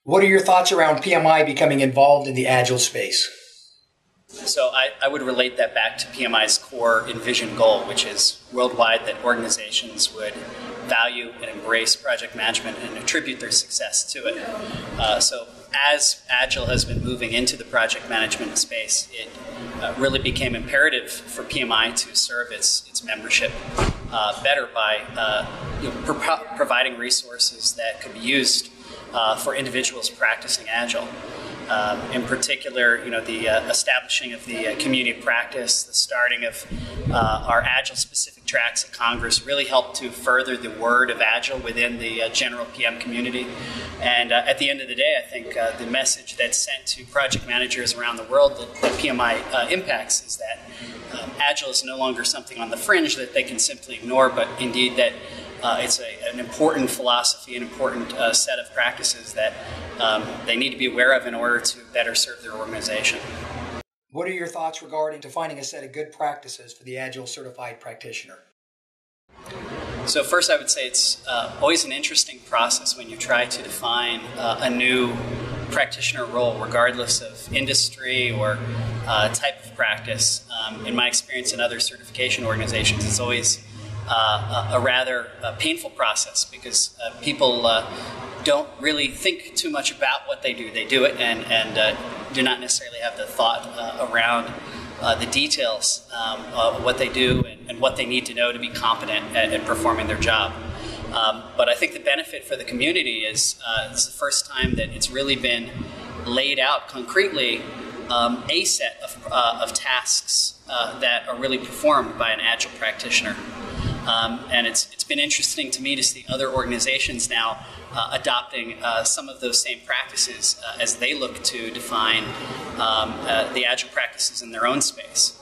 What are your thoughts around PMI becoming involved in the Agile space? So I would relate that back to PMI's core and vision goal, which is worldwide that organizations would value and embrace project management and attribute their success to it. So as Agile has been moving into the project management space, it really became imperative for PMI to serve its membership better by providing resources that could be used for individuals practicing Agile. In particular, the establishing of the community of practice, the starting of our Agile-specific tracks at Congress really helped to further the word of Agile within the general PM community. And at the end of the day, I think the message that's sent to project managers around the world that PMI impacts is that Agile is no longer something on the fringe that they can simply ignore, but indeed that it's an important philosophy, an important set of practices that they need to be aware of in order to better serve their organization. What are your thoughts regarding defining a set of good practices for the Agile certified practitioner? So first I would say it's always an interesting process when you try to define a new practitioner role, regardless of industry or type of practice. In my experience in other certification organizations, it's always a rather painful process because people don't really think too much about what they do. They do it and do not necessarily have the thought around the details of what they do and what they need to know to be competent at performing their job. But I think the benefit for the community is it's the first time that it's really been laid out concretely a set of tasks that are really performed by an Agile practitioner. And it's been interesting to me to see other organizations now adopting some of those same practices as they look to define the Agile practices in their own space.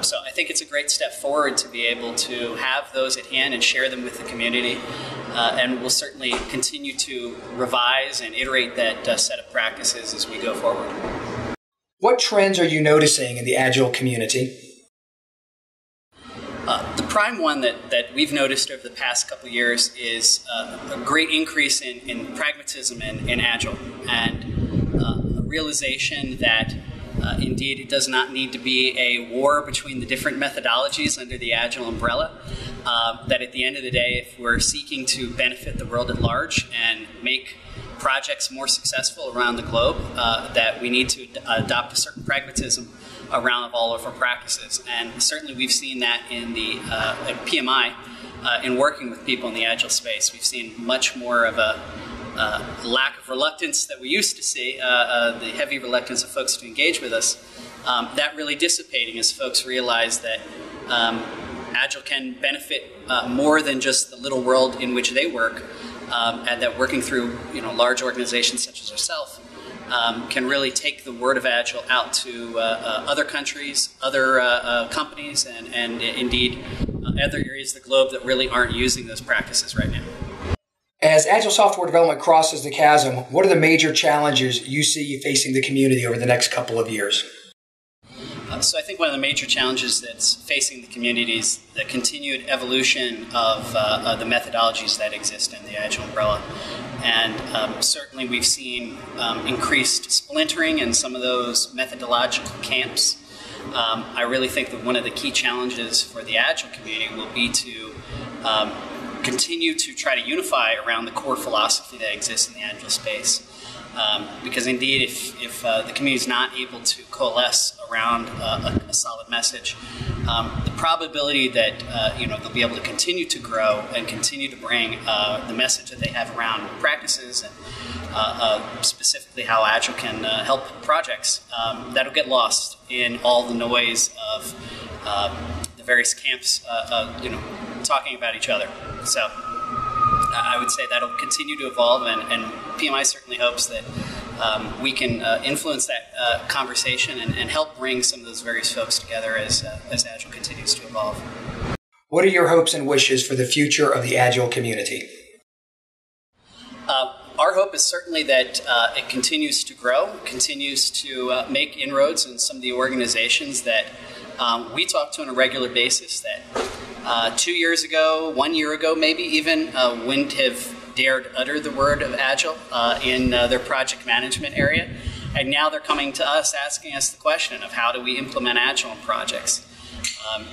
So I think it's a great step forward to be able to have those at hand and share them with the community. And we'll certainly continue to revise and iterate that set of practices as we go forward. What trends are you noticing in the Agile community? The prime one that we've noticed over the past couple of years is a great increase in pragmatism in Agile and a realization that indeed it does not need to be a war between the different methodologies under the Agile umbrella. That at the end of the day, if we're seeking to benefit the world at large and make projects more successful around the globe, that we need to adopt a certain pragmatism around all of our practices. And certainly we've seen that in the at PMI in working with people in the Agile space. We've seen much more of a lack of reluctance that we used to see, the heavy reluctance of folks to engage with us, that really dissipating as folks realize that Agile can benefit more than just the little world in which they work, and that working through large organizations such as ourselves can really take the word of Agile out to other countries, other companies, and indeed other areas of the globe that really aren't using those practices right now. As Agile software development crosses the chasm, what are the major challenges you see facing the community over the next couple of years? So I think one of the major challenges that's facing the community is the continued evolution of the methodologies that exist in the Agile umbrella. And certainly we've seen increased splintering in some of those methodological camps. I really think that one of the key challenges for the Agile community will be to continue to try to unify around the core philosophy that exists in the Agile space. Because indeed, if the community is not able to coalesce around a solid message, the probability that they'll be able to continue to grow and continue to bring the message that they have around practices and specifically how Agile can help projects, that'll get lost in all the noise of the various camps, talking about each other. So I would say that'll continue to evolve, and PMI certainly hopes that we can influence that conversation and help bring some of those various folks together as Agile continues to evolve. What are your hopes and wishes for the future of the Agile community? Our hope is certainly that it continues to grow, continues to make inroads in some of the organizations that we talk to on a regular basis that 2 years ago, 1 year ago maybe even, wouldn't have dared utter the word of Agile in their project management area. And now they're coming to us asking us the question of how do we implement Agile in projects.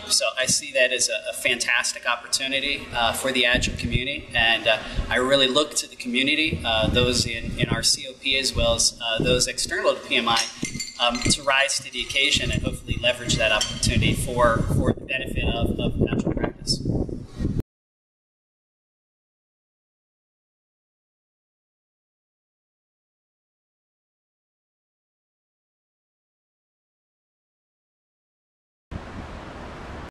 So I see that as a fantastic opportunity for the Agile community, and I really look to the community, those in our COP as well as those external to PMI, to rise to the occasion and hopefully leverage that opportunity for the benefit of Agile.